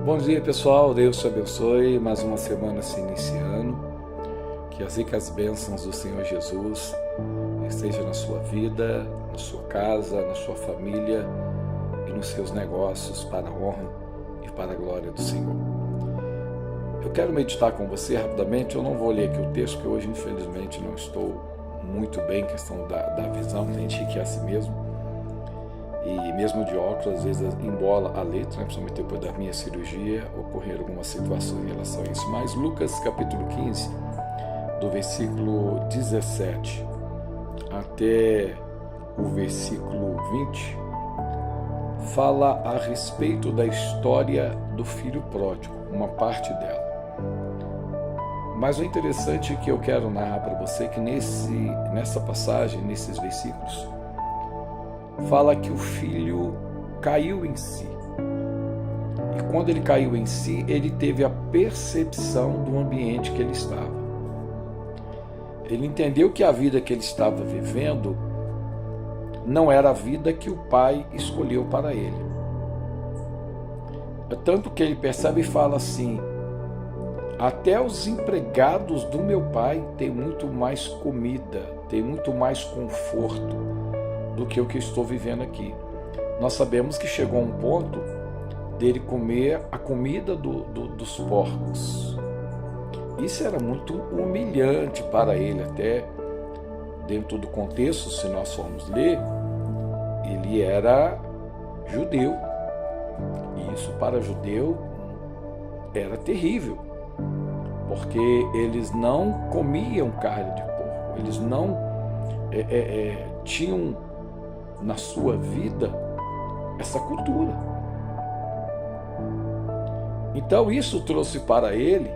Bom dia, pessoal, Deus te abençoe, mais uma semana se iniciando, que as ricas bênçãos do Senhor Jesus estejam na sua vida, na sua casa, na sua família e nos seus negócios para a honra e para a glória do Senhor. Eu quero meditar com você rapidamente, eu não vou ler aqui o texto, porque hoje infelizmente não estou muito bem em questão da visão, tem gente que é assim mesmo. E mesmo de óculos, às vezes embola a letra, principalmente depois da minha cirurgia, ocorreram algumas situações em relação a isso. Mas Lucas capítulo 15, do versículo 17 até o versículo 20, fala a respeito da história do filho pródigo, uma parte dela. Mas o interessante que eu quero narrar para você é que nessa passagem, nesses versículos, fala que o filho caiu em si. E quando ele caiu em si, ele teve a percepção do ambiente que ele estava. Ele entendeu que a vida que ele estava vivendo não era a vida que o pai escolheu para ele. Tanto que ele percebe e fala assim: até os empregados do meu pai têm muito mais comida, têm muito mais conforto do que o que estou vivendo aqui. Nós sabemos que chegou um ponto dele comer a comida dos porcos. Isso era muito humilhante para ele, até dentro do contexto, se nós formos ler, ele era judeu. E isso para judeu era terrível, porque eles não comiam carne de porco, eles não tinham na sua vida essa cultura. Então isso trouxe para ele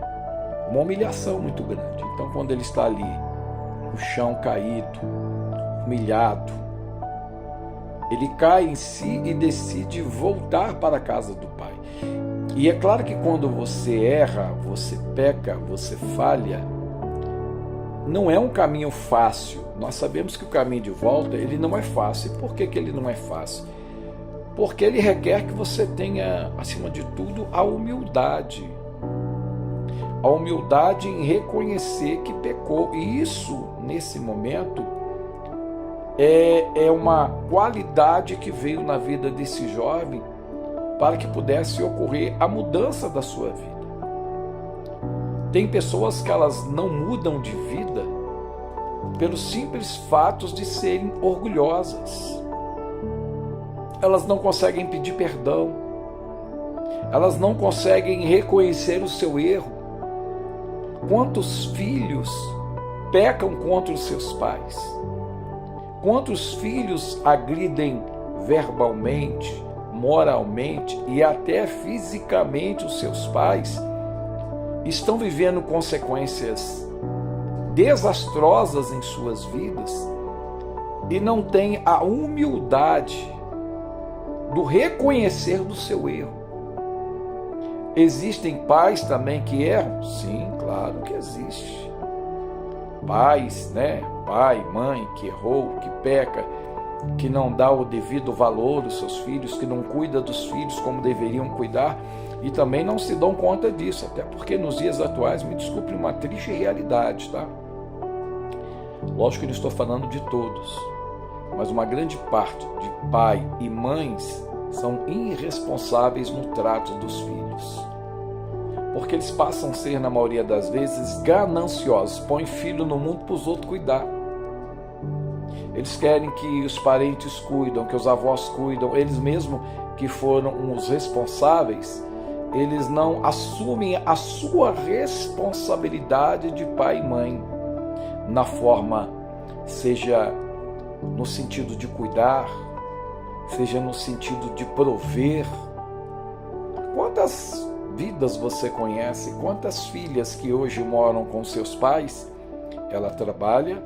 uma humilhação muito grande. Então quando ele está ali no chão caído, humilhado, ele cai em si e decide voltar para a casa do pai. E é claro que quando você erra, você peca, você falha, não é um caminho fácil. Nós sabemos que o caminho de volta, ele não é fácil. E por que ele não é fácil? Porque ele requer que você tenha, acima de tudo, a humildade. A humildade em reconhecer que pecou. E isso, nesse momento, é uma qualidade que veio na vida desse jovem para que pudesse ocorrer a mudança da sua vida. Tem pessoas que elas não mudam de vida pelos simples fatos de serem orgulhosas. Elas não conseguem pedir perdão. Elas não conseguem reconhecer o seu erro. Quantos filhos pecam contra os seus pais? Quantos filhos agridem verbalmente, moralmente e até fisicamente os seus pais? Estão vivendo consequências desastrosas em suas vidas e não têm a humildade do reconhecer do seu erro. Existem pais também que erram? Sim, claro que existe. Pais, pai, mãe que errou, que peca, que não dá o devido valor aos seus filhos, que não cuida dos filhos como deveriam cuidar e também não se dão conta disso, até porque nos dias atuais, me desculpe, uma triste realidade, tá? Lógico que não estou falando de todos, mas uma grande parte de pai e mães são irresponsáveis no trato dos filhos, porque eles passam a ser, na maioria das vezes, gananciosos, põem filho no mundo para os outros cuidar. Eles querem que os parentes cuidam, que os avós cuidam, eles mesmos que foram os responsáveis, eles não assumem a sua responsabilidade de pai e mãe, na forma, seja no sentido de cuidar, seja no sentido de prover. Quantas vidas você conhece, quantas filhas que hoje moram com seus pais, ela trabalha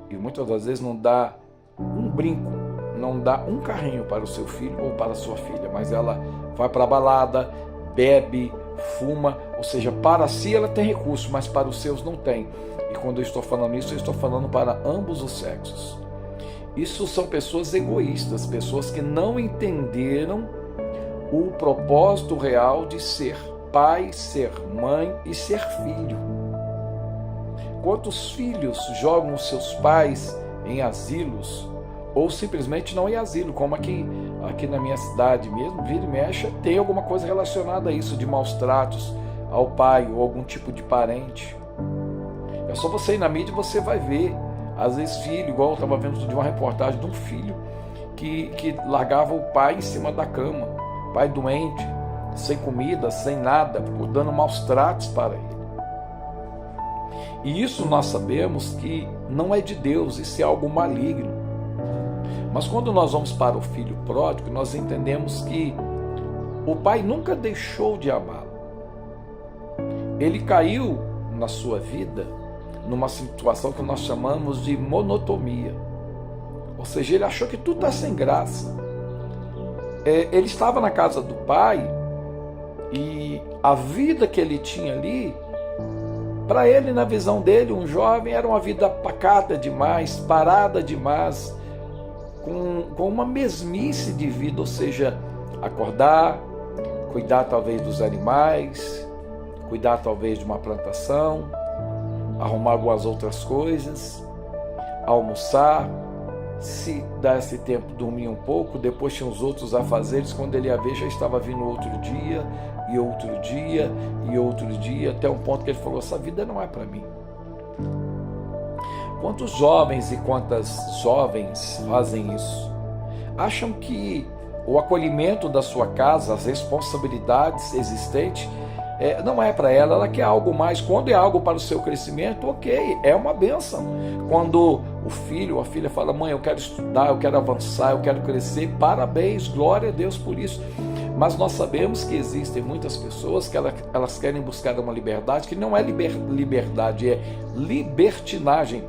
e muitas das vezes não dá um brinco, não dá um carrinho para o seu filho ou para a sua filha, mas ela vai para a balada, bebe, fuma, ou seja, para si ela tem recursos, mas para os seus não tem. E quando eu estou falando isso, eu estou falando para ambos os sexos. Isso são pessoas egoístas, pessoas que não entenderam o propósito real de ser. pai, ser mãe e ser filho. Quantos filhos jogam os seus pais em asilos, ou simplesmente não em asilo, como aqui na minha cidade mesmo, vira e mexe, tem alguma coisa relacionada a isso, de maus tratos ao pai ou algum tipo de parente. É só você ir na mídia e você vai ver, às vezes filho, igual eu estava vendo de uma reportagem de um filho que largava o pai em cima da cama, pai doente, sem comida, sem nada, dando maus tratos para ele. E isso nós sabemos que não é de Deus, isso é algo maligno. Mas quando nós vamos para o filho pródigo, nós entendemos que o pai nunca deixou de amá-lo. Ele caiu na sua vida numa situação que nós chamamos de monotonia. Ou seja, ele achou que tudo está sem graça. Ele estava na casa do pai e a vida que ele tinha ali, para ele, na visão dele, um jovem, era uma vida pacata demais, parada demais, com uma mesmice de vida, ou seja, acordar, cuidar talvez dos animais, cuidar talvez de uma plantação, arrumar algumas outras coisas, almoçar, se desse tempo dormir um pouco, depois tinha os outros afazeres, quando ele ia ver já estava vindo outro dia, e outro dia, e outro dia, até um ponto que ele falou, essa vida não é para mim. Quantos jovens e quantas jovens fazem isso? Acham que o acolhimento da sua casa, as responsabilidades existentes, não é para ela, ela quer algo mais. Quando é algo para o seu crescimento, ok, é uma bênção. Quando o filho ou a filha fala, mãe, eu quero estudar, eu quero avançar, eu quero crescer, parabéns, glória a Deus por isso. Mas nós sabemos que existem muitas pessoas que elas querem buscar uma liberdade que não é liberdade, é libertinagem.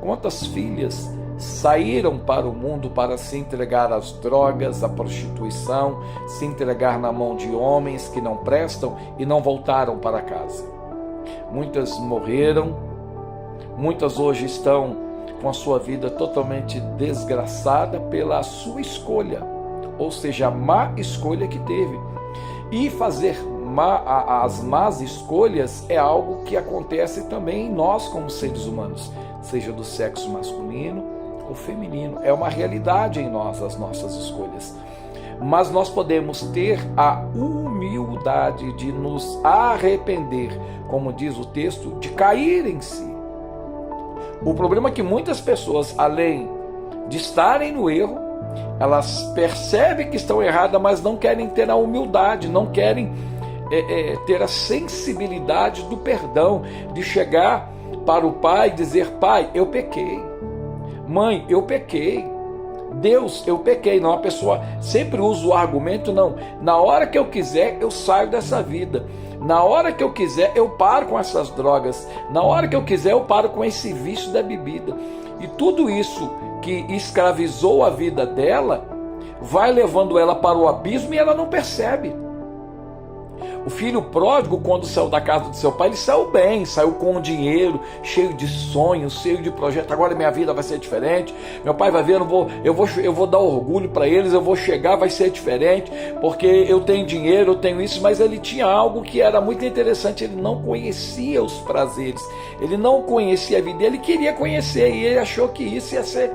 Quantas filhas saíram para o mundo para se entregar às drogas, à prostituição, se entregar na mão de homens que não prestam e não voltaram para casa. Muitas morreram, muitas hoje estão com a sua vida totalmente desgraçada pela sua escolha, ou seja, a má escolha que teve. E fazer as más escolhas é algo que acontece também em nós como seres humanos, seja do sexo masculino ou feminino. É uma realidade em nós as nossas escolhas. Mas nós podemos ter a humildade de nos arrepender, como diz o texto, de cair em si. O problema é que muitas pessoas, além de estarem no erro, elas percebem que estão erradas, mas não querem ter a humildade, não querem ter a sensibilidade do perdão, de chegar para o pai e dizer, pai, eu pequei, mãe, eu pequei, Deus, eu pequei. Não, a pessoa sempre usa o argumento, não, na hora que eu quiser eu saio dessa vida, na hora que eu quiser eu paro com essas drogas, na hora que eu quiser eu paro com esse vício da bebida. E tudo isso que escravizou a vida dela vai levando ela para o abismo e ela não percebe. O filho pródigo, quando saiu da casa do seu pai, ele saiu bem, saiu com dinheiro, cheio de sonhos, cheio de projetos. Agora minha vida vai ser diferente, meu pai vai ver, eu vou dar orgulho para eles, eu vou chegar, vai ser diferente, porque eu tenho dinheiro, eu tenho isso. Mas ele tinha algo que era muito interessante, ele não conhecia os prazeres, ele não conhecia a vida, ele queria conhecer e ele achou que isso ia ser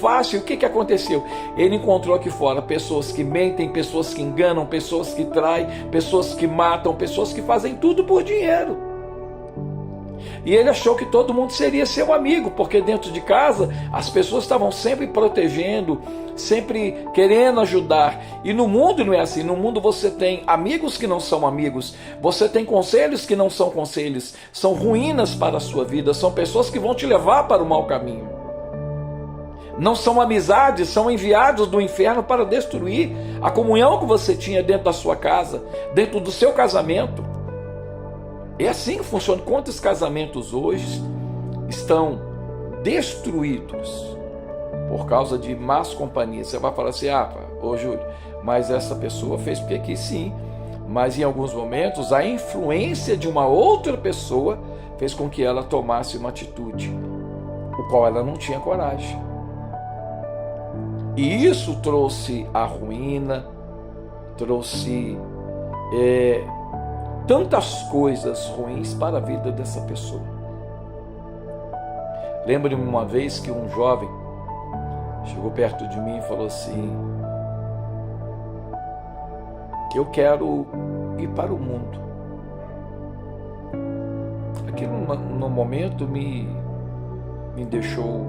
fácil. O que aconteceu? Ele encontrou aqui fora pessoas que mentem, pessoas que enganam, pessoas que traem, pessoas que matam, pessoas que fazem tudo por dinheiro. E ele achou que todo mundo seria seu amigo, porque dentro de casa as pessoas estavam sempre protegendo, sempre querendo ajudar. E no mundo não é assim. No mundo você tem amigos que não são amigos, você tem conselhos que não são conselhos, são ruínas para a sua vida, são pessoas que vão te levar para o mau caminho. Não são amizades, são enviados do inferno para destruir a comunhão que você tinha dentro da sua casa, dentro do seu casamento. É assim que funciona. Quantos casamentos hoje estão destruídos por causa de más companhias? Você vai falar assim, ô Júlio, mas essa pessoa fez porque quis, sim. Mas em alguns momentos a influência de uma outra pessoa fez com que ela tomasse uma atitude, o qual ela não tinha coragem. E isso trouxe a ruína, trouxe tantas coisas ruins para a vida dessa pessoa. Lembro-me uma vez que um jovem chegou perto de mim e falou assim: eu quero ir para o mundo. Aquilo no momento me deixou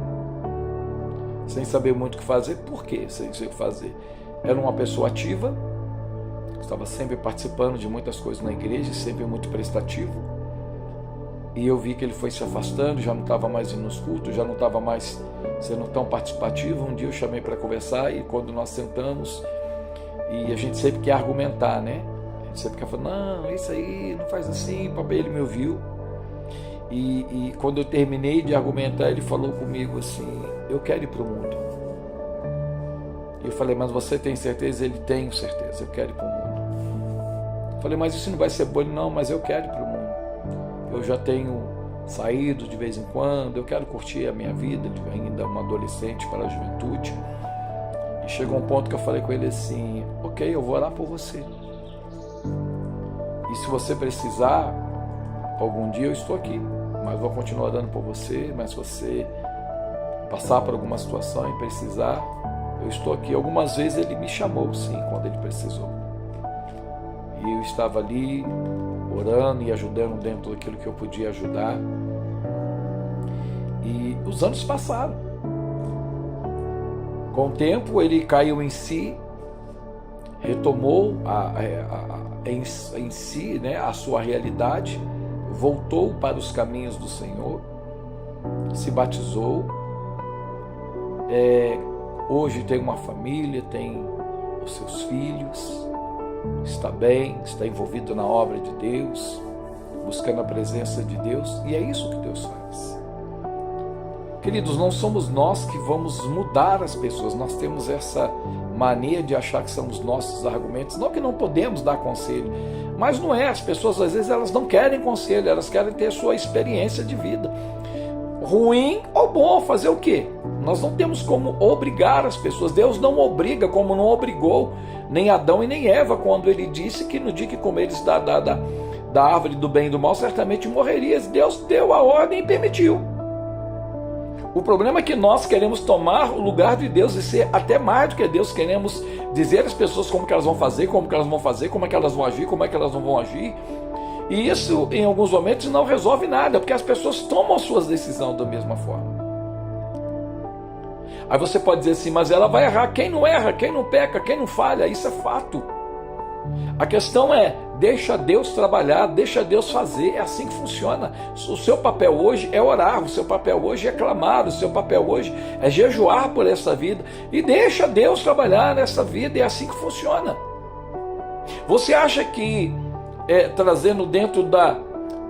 sem saber muito o que fazer. Por quê? Sem saber o que fazer. Era uma pessoa ativa, estava sempre participando de muitas coisas na igreja, sempre muito prestativo. E eu vi que ele foi se afastando, já não estava mais indo nos cultos, já não estava mais sendo tão participativo. Um dia eu chamei para conversar e quando nós sentamos, e a gente sempre quer argumentar, né? A gente sempre quer falar, não, isso aí, não faz assim, papai. Ele me ouviu. E quando eu terminei de argumentar, ele falou comigo assim: eu quero ir para o mundo. E eu falei: mas você tem certeza? Ele: tenho certeza, eu quero ir para o mundo. Eu falei: mas isso não vai ser bom? Ele: não, mas eu quero ir para o mundo. Eu já tenho saído de vez em quando, eu quero curtir a minha vida, ainda uma adolescente para a juventude. E chegou um ponto que eu falei com ele assim: ok, eu vou orar por você. E se você precisar, algum dia eu estou aqui, mas vou continuar orando por você. Mas se você passar por alguma situação e precisar, eu estou aqui. Algumas vezes ele me chamou, sim, quando ele precisou. E eu estava ali, orando e ajudando dentro daquilo que eu podia ajudar. E os anos passaram. Com o tempo ele caiu em si, retomou em si, né, a sua realidade, voltou para os caminhos do Senhor, se batizou, hoje tem uma família, tem os seus filhos, está bem, está envolvido na obra de Deus, buscando a presença de Deus, e é isso que Deus faz. Queridos, não somos nós que vamos mudar as pessoas. Nós temos essa mania de achar que são os nossos argumentos. Não que não podemos dar conselho, mas não é. As pessoas às vezes elas não querem conselho, elas querem ter sua experiência de vida. Ruim ou bom, fazer o quê? Nós não temos como obrigar as pessoas. Deus não obriga, como não obrigou nem Adão e nem Eva, quando ele disse que no dia que comeres da árvore do bem e do mal, certamente morrerias. Deus deu a ordem e permitiu. O problema é que nós queremos tomar o lugar de Deus e ser até mais do que Deus. Queremos dizer às pessoas como que elas vão fazer, como que elas vão fazer, como é que elas vão agir, como é que elas não vão agir. E isso, em alguns momentos, não resolve nada, porque as pessoas tomam as suas decisões da mesma forma. Aí você pode dizer assim: mas ela vai errar. Quem não erra, quem não peca, quem não falha, isso é fato. A questão é, deixa Deus trabalhar, deixa Deus fazer. É assim que funciona. O seu papel hoje é orar, o seu papel hoje é clamar, o seu papel hoje é jejuar por essa vida, e deixa Deus trabalhar nessa vida. É assim que funciona. Você acha que trazendo dentro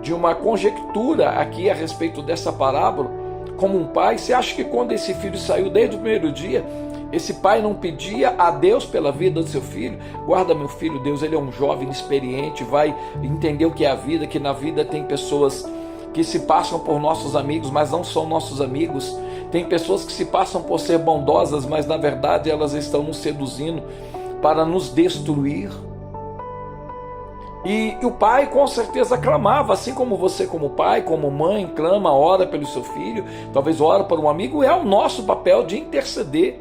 de uma conjectura aqui a respeito dessa parábola, como um pai, você acha que quando esse filho saiu desde o primeiro dia, esse pai não pedia a Deus pela vida do seu filho? Guarda meu filho, Deus, ele é um jovem experiente, vai entender o que é a vida, que na vida tem pessoas que se passam por nossos amigos, mas não são nossos amigos. Tem pessoas que se passam por ser bondosas, mas na verdade elas estão nos seduzindo para nos destruir. E o pai com certeza clamava, assim como você como pai, como mãe, clama, ora pelo seu filho, talvez ora para um amigo. É o nosso papel de interceder.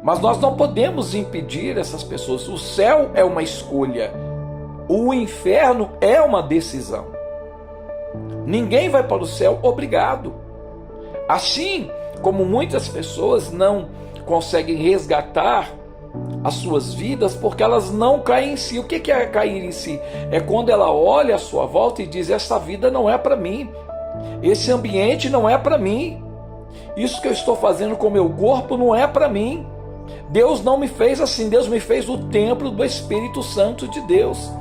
Mas nós não podemos impedir essas pessoas. O céu é uma escolha, o inferno é uma decisão. Ninguém vai para o céu obrigado. Assim como muitas pessoas não conseguem resgatar as suas vidas porque elas não caem em si. O que é cair em si? É quando ela olha à sua volta e diz: essa vida não é para mim, esse ambiente não é para mim, isso que eu estou fazendo com o meu corpo não é para mim. Deus não me fez assim. Deus me fez o templo do Espírito Santo de Deus.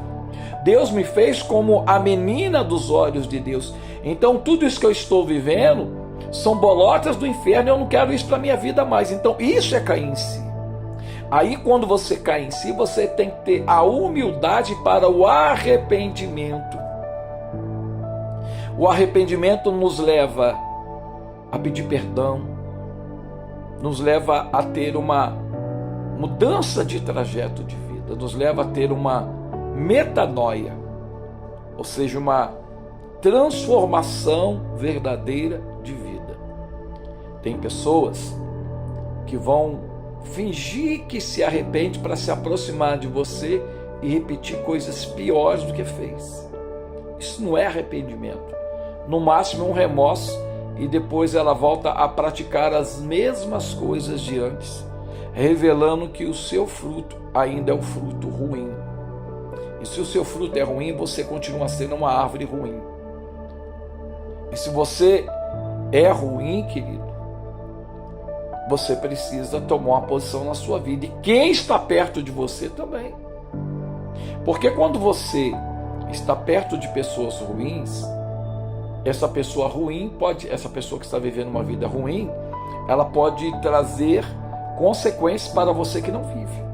Deus me fez como a menina dos olhos de Deus. Então tudo isso que eu estou vivendo são bolotas do inferno, eu não quero isso para a minha vida mais. Então isso é cair em si. Aí quando você cai em si, você tem que ter a humildade para o arrependimento. O arrependimento nos leva a pedir perdão, nos leva a ter uma mudança de trajeto de vida, nos leva a ter uma metanoia. ou seja, uma transformação verdadeira de vida. Tem pessoas que vão fingir que se arrepende para se aproximar de você e repetir coisas piores do que fez. Isso não é arrependimento. No máximo um remorso, e depois ela volta a praticar as mesmas coisas de antes, revelando que o seu fruto ainda é um fruto ruim. E se o seu fruto é ruim, você continua sendo uma árvore ruim. E se você é ruim, querido, você precisa tomar uma posição na sua vida. E quem está perto de você também. Porque quando você está perto de pessoas ruins, essa pessoa que está vivendo uma vida ruim, ela pode trazer consequências para você que não vive.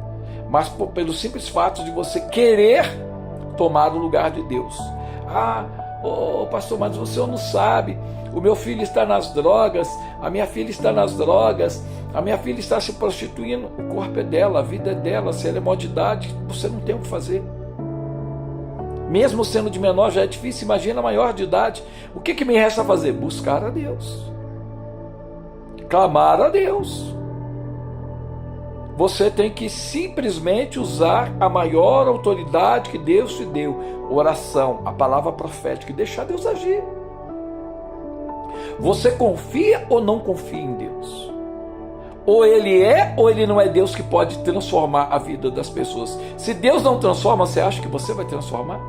Mas pelo simples fato de você querer tomar o lugar de Deus. Pastor, mas você não sabe, o meu filho está nas drogas, a minha filha está nas drogas, a minha filha está se prostituindo. O corpo é dela, a vida é dela. Se ela é maior de idade, você não tem o que fazer. Mesmo sendo de menor já é difícil, imagina maior de idade. O que me resta fazer? Buscar a Deus, clamar a Deus. Você tem que simplesmente usar a maior autoridade que Deus te deu, oração, a palavra profética, e deixar Deus agir. Você confia ou não confia em Deus? Ou ele é ou ele não é Deus que pode transformar a vida das pessoas? Se Deus não transforma, você acha que você vai transformar?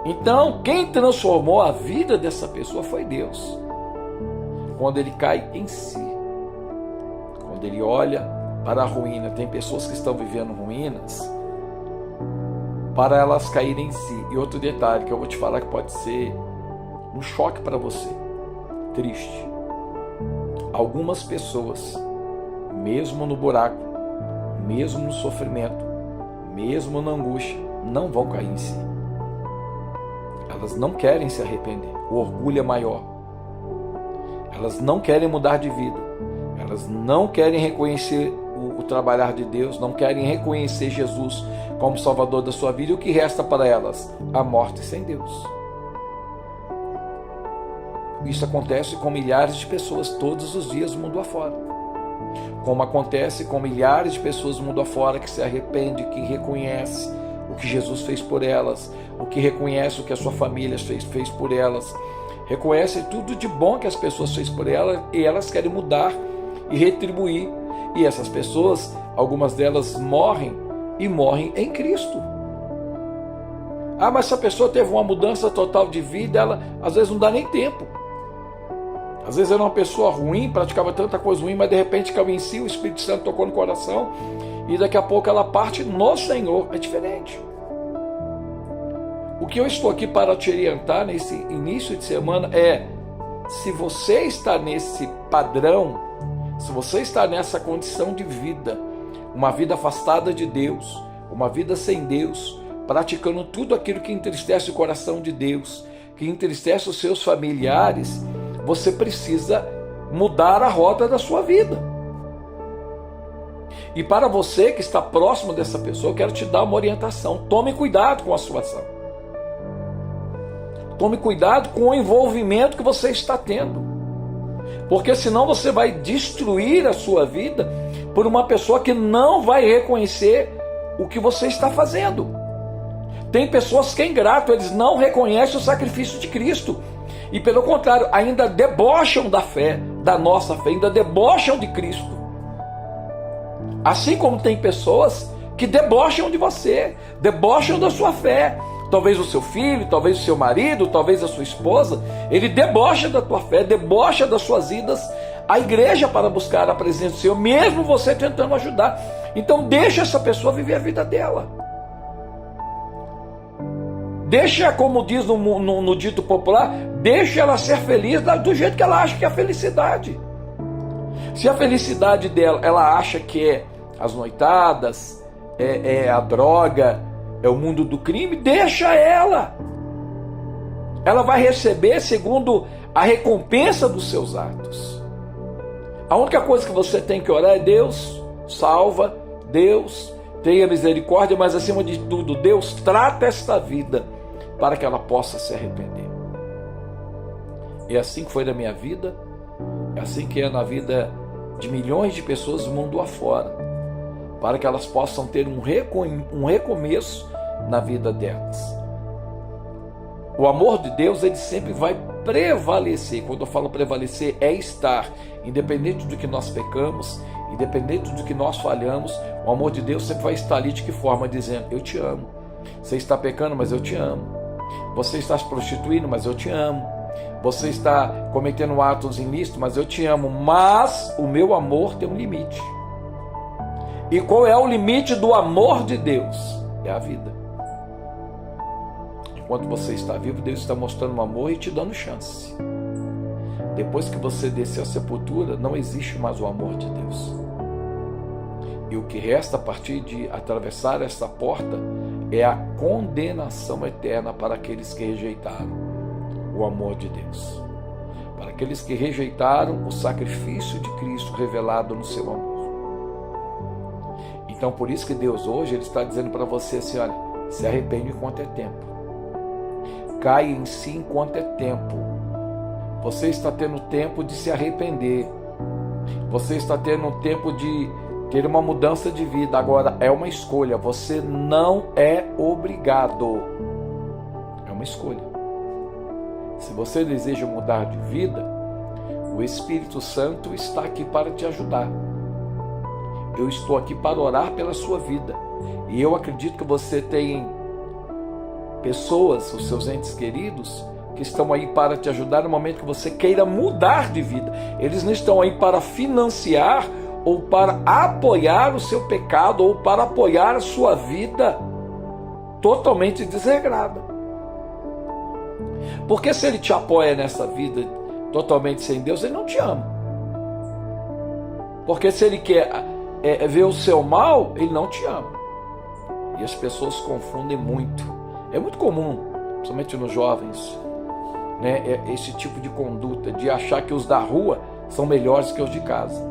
Então, quem transformou a vida dessa pessoa foi Deus. Quando ele cai em si, quando ele olha para a ruína, tem pessoas que estão vivendo ruínas, para elas caírem em si. E outro detalhe que eu vou te falar que pode ser um choque para você, triste. Algumas pessoas, mesmo no buraco, mesmo no sofrimento, mesmo na angústia, não vão cair em si. Elas não querem se arrepender. O orgulho é maior. Elas não querem mudar de vida. Elas não querem reconhecer o trabalhar de Deus, não querem reconhecer Jesus como Salvador da sua vida. E o que resta para elas? A morte sem Deus. Isso acontece com milhares de pessoas todos os dias no mundo afora. Como acontece com milhares de pessoas no mundo afora que se arrepende, que reconhece o que Jesus fez por elas, o que reconhece o que a sua família fez por elas, reconhece tudo de bom que as pessoas fez por elas e elas querem mudar e retribuir. E essas pessoas, algumas delas morrem e morrem em Cristo. Mas essa pessoa teve uma mudança total de vida, ela às vezes não dá nem tempo. Às vezes era uma pessoa ruim, praticava tanta coisa ruim, mas de repente caiu em si, o Espírito Santo tocou no coração e daqui a pouco ela parte no Senhor. É diferente. O que eu estou aqui para te orientar nesse início de semana é: se você está nesse padrão, se você está nessa condição de vida, uma vida afastada de Deus, uma vida sem Deus, praticando tudo aquilo que entristece o coração de Deus, que entristece os seus familiares, você precisa mudar a rota da sua vida. E para você que está próximo dessa pessoa, eu quero te dar uma orientação. Tome cuidado com a sua ação. Tome cuidado com o envolvimento que você está tendo. Porque senão você vai destruir a sua vida por uma pessoa que não vai reconhecer o que você está fazendo. Tem pessoas que é ingrato, eles não reconhecem o sacrifício de Cristo. E pelo contrário, ainda debocham da fé, da nossa fé, ainda debocham de Cristo. Assim como tem pessoas que debocham de você, debocham da sua fé. Talvez o seu filho, talvez o seu marido, talvez a sua esposa, ele debocha da tua fé, debocha das suas idas à igreja para buscar a presença do Senhor, mesmo você tentando ajudar. Então deixa essa pessoa viver a vida dela. Deixa, como diz no dito popular, deixa ela ser feliz do jeito que ela acha que é a felicidade. Se a felicidade dela, ela acha que é as noitadas, é a droga, é o mundo do crime, deixa ela. Ela vai receber segundo a recompensa dos seus atos. A única coisa que você tem que orar é: Deus, salva, Deus, tenha misericórdia, mas acima de tudo, Deus, trata esta vida para que ela possa se arrepender. É assim que foi na minha vida, é assim que é na vida de milhões de pessoas do mundo afora, para que elas possam ter um recomeço na vida delas. O amor de Deus, ele sempre vai prevalecer. Quando eu falo prevalecer, é estar, independente do que nós pecamos, independente do que nós falhamos, o amor de Deus sempre vai estar ali. De que forma? Dizendo: eu te amo. Você está pecando, mas eu te amo. Você está se prostituindo, mas eu te amo. Você está cometendo atos ilícitos, mas eu te amo. Mas o meu amor tem um limite. E qual é o limite do amor de Deus? É a vida. Enquanto você está vivo, Deus está mostrando um amor e te dando chance. Depois que você descer à sepultura, não existe mais o amor de Deus. E o que resta a partir de atravessar essa porta é a condenação eterna para aqueles que rejeitaram o amor de Deus. Para aqueles que rejeitaram o sacrifício de Cristo revelado no seu amor. Então, por isso que Deus hoje ele está dizendo para você assim: olha, se arrepende enquanto é tempo. Cai em si enquanto é tempo. Você está tendo tempo de se arrepender. Você está tendo tempo de ter uma mudança de vida. Agora é uma escolha. Você não é obrigado. É uma escolha. Se você deseja mudar de vida, o Espírito Santo está aqui para te ajudar. Eu estou aqui para orar pela sua vida. E eu acredito que você tem pessoas, os seus entes queridos, que estão aí para te ajudar no momento que você queira mudar de vida. Eles não estão aí para financiar ou para apoiar o seu pecado ou para apoiar a sua vida totalmente desregrada. Porque se ele te apoia nessa vida totalmente sem Deus, ele não te ama. Porque se ele quer ver o seu mal, ele não te ama. E as pessoas confundem muito. É muito comum, principalmente nos jovens, né, esse tipo de conduta, de achar que os da rua são melhores que os de casa.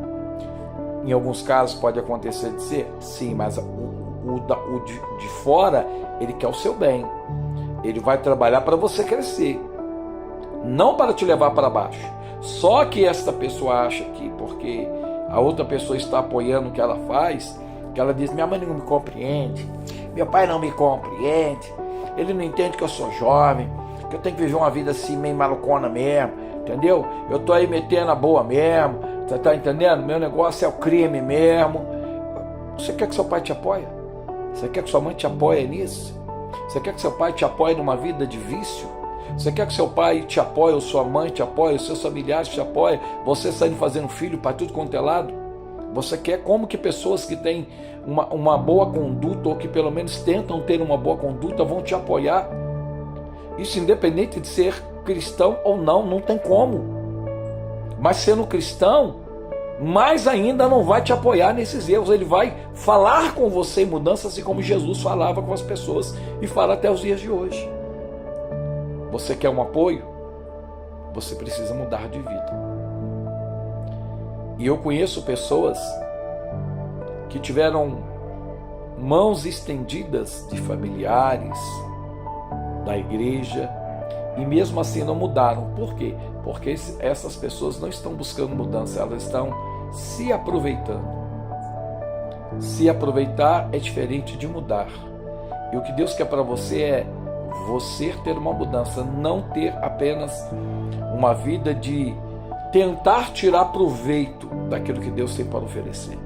Em alguns casos pode acontecer de ser, sim, mas o de fora, ele quer o seu bem. Ele vai trabalhar para você crescer, não para te levar para baixo. Só que esta pessoa acha que porque a outra pessoa está apoiando o que ela faz, que ela diz: minha mãe não me compreende, meu pai não me compreende, ele não entende que eu sou jovem, que eu tenho que viver uma vida assim meio malucona mesmo, entendeu? Eu tô aí metendo a boa mesmo, você tá entendendo? Meu negócio é o crime mesmo. Você quer que seu pai te apoie? Você quer que sua mãe te apoie nisso? Você quer que seu pai te apoie numa vida de vício? Você quer que seu pai te apoie, ou sua mãe te apoie, os seus familiares te apoiem, você saindo fazendo filho para tudo quanto é lado? Você quer como que pessoas que têm uma boa conduta, ou que pelo menos tentam ter uma boa conduta, vão te apoiar? Isso independente de ser cristão ou não, não tem como. Mas sendo cristão, mais ainda não vai te apoiar nesses erros. Ele vai falar com você em mudança, assim como Jesus falava com as pessoas e fala até os dias de hoje. Você quer um apoio? Você precisa mudar de vida. E eu conheço pessoas que tiveram mãos estendidas de familiares, da igreja, e mesmo assim não mudaram. Por quê? Porque essas pessoas não estão buscando mudança, elas estão se aproveitando. Se aproveitar é diferente de mudar. E o que Deus quer para você é você ter uma mudança, não ter apenas uma vida de tentar tirar proveito daquilo que Deus tem para oferecer.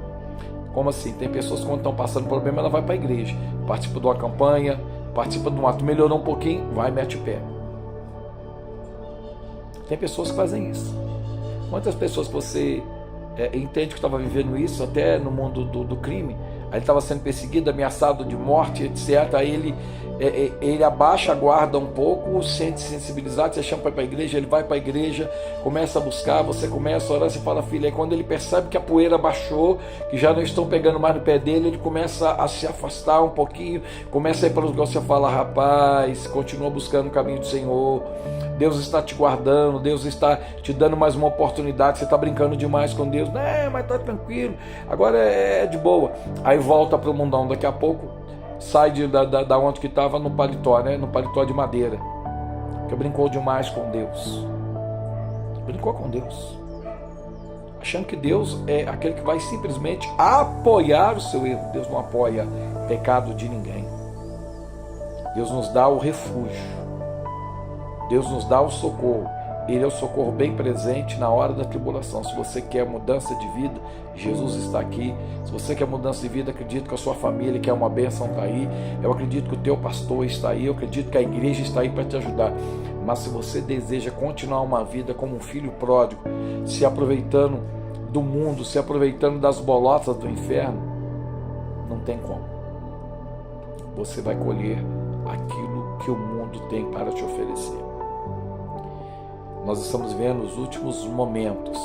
Como assim? Tem pessoas que quando estão passando problema, ela vai para a igreja, participa de uma campanha, participa de um ato, melhorou um pouquinho, vai e mete o pé. Tem pessoas que fazem isso. Quantas pessoas você entende que estava vivendo isso até no mundo do crime? Aí ele estava sendo perseguido, ameaçado de morte, etc. Aí ele abaixa a guarda um pouco, sente sensibilizado, você chama para ir para a igreja, ele vai para a igreja, começa a buscar, você começa a orar, você fala, filho, aí quando ele percebe que a poeira baixou, que já não estão pegando mais no pé dele, ele começa a se afastar um pouquinho, começa a ir para os lugares, você fala, rapaz, continua buscando o caminho do Senhor, Deus está te guardando, Deus está te dando mais uma oportunidade, você está brincando demais com Deus, mas está tranquilo, agora é de boa. Aí volta para o mundão daqui a pouco, sai da onde que estava no paletó, né? No paletó de madeira, porque brincou demais com Deus. Brincou com Deus, achando que Deus é aquele que vai simplesmente apoiar o seu erro. Deus não apoia pecado de ninguém. Deus nos dá o refúgio, Deus nos dá o socorro. Ele é o socorro bem presente na hora da tribulação. Se você quer mudança de vida, Jesus está aqui. Se você quer mudança de vida, acredito que a sua família quer uma bênção, está aí. Eu acredito que o teu pastor está aí. Eu acredito que a igreja está aí para te ajudar. Mas se você deseja continuar uma vida como um filho pródigo, se aproveitando do mundo, se aproveitando das bolotas do inferno, não tem como. Você vai colher aquilo que o mundo tem para te oferecer. Nós estamos vendo os últimos momentos,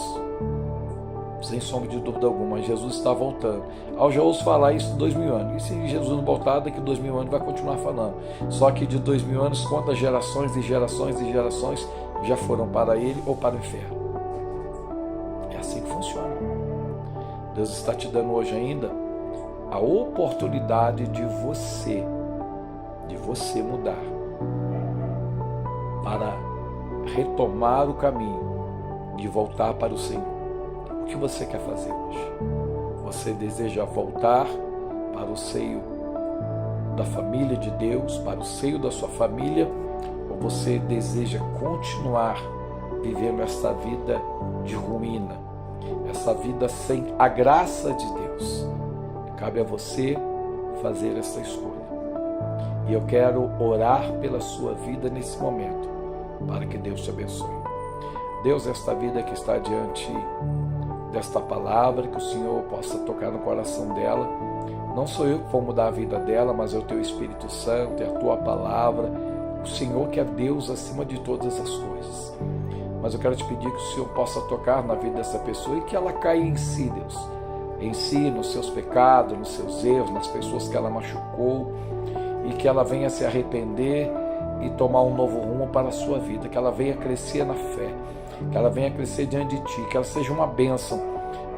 sem sombra de dúvida alguma. Jesus está voltando. Eu já ouço falar isso de 2000 anos. E se Jesus não voltar, daqui a 2000 anos vai continuar falando. Só que de 2000 anos, quantas gerações e gerações e gerações já foram para ele ou para o inferno? É assim que funciona. Deus está te dando hoje ainda a oportunidade de você mudar, para retomar o caminho, de voltar para o Senhor. O que você quer fazer hoje? Você deseja voltar para o seio da família de Deus, para o seio da sua família, ou você deseja continuar vivendo essa vida de ruína, essa vida sem a graça de Deus? Cabe a você fazer essa escolha. E eu quero orar pela sua vida nesse momento, para que Deus te abençoe. Deus, esta vida que está diante desta palavra, que o Senhor possa tocar no coração dela. Não sou eu que vou mudar a vida dela, mas é o Teu Espírito Santo, é a Tua palavra, o Senhor que é Deus acima de todas as coisas. Mas eu quero te pedir que o Senhor possa tocar na vida dessa pessoa e que ela caia em si, Deus. Em si, nos seus pecados, nos seus erros, nas pessoas que ela machucou, e que ela venha se arrepender e tomar um novo rumo para a sua vida, que ela venha crescer na fé, que ela venha crescer diante de Ti, que ela seja uma bênção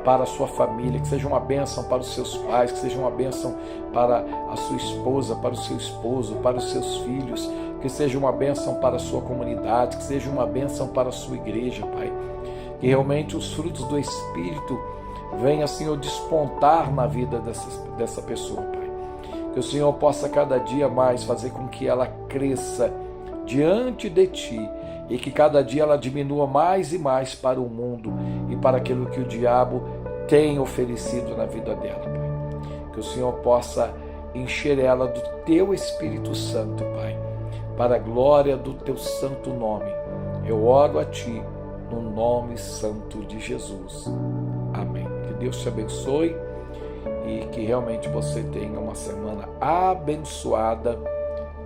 para a sua família, que seja uma bênção para os seus pais, que seja uma bênção para a sua esposa, para o seu esposo, para os seus filhos, que seja uma bênção para a sua comunidade, que seja uma bênção para a sua igreja, Pai. Que realmente os frutos do Espírito venham, Senhor, despontar na vida dessa pessoa, Pai. Que o Senhor possa cada dia mais fazer com que ela cresça diante de Ti e que cada dia ela diminua mais e mais para o mundo e para aquilo que o diabo tem oferecido na vida dela, Pai. Que o Senhor possa encher ela do Teu Espírito Santo, Pai, para a glória do Teu santo nome. Eu oro a Ti no nome santo de Jesus. Amém. Que Deus te abençoe e que realmente você tenha uma semana abençoada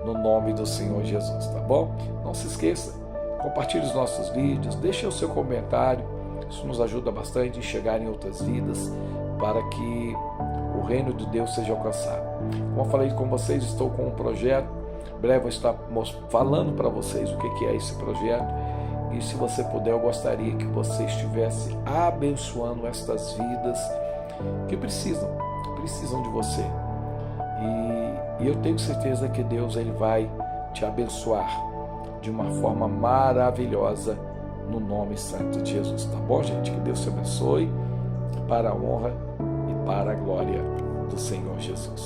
no nome do Senhor Jesus, tá bom? Não se esqueça, compartilhe os nossos vídeos, deixe o seu comentário, isso nos ajuda bastante a chegar em outras vidas, para que o reino de Deus seja alcançado. Como eu falei com vocês, estou com um projeto, em breve vou estar falando para vocês o que é esse projeto, e se você puder, eu gostaria que você estivesse abençoando estas vidas que precisam de você. E eu tenho certeza que Deus ele vai te abençoar de uma forma maravilhosa no nome santo de Jesus, tá bom, gente? Que Deus te abençoe para a honra e para a glória do Senhor Jesus.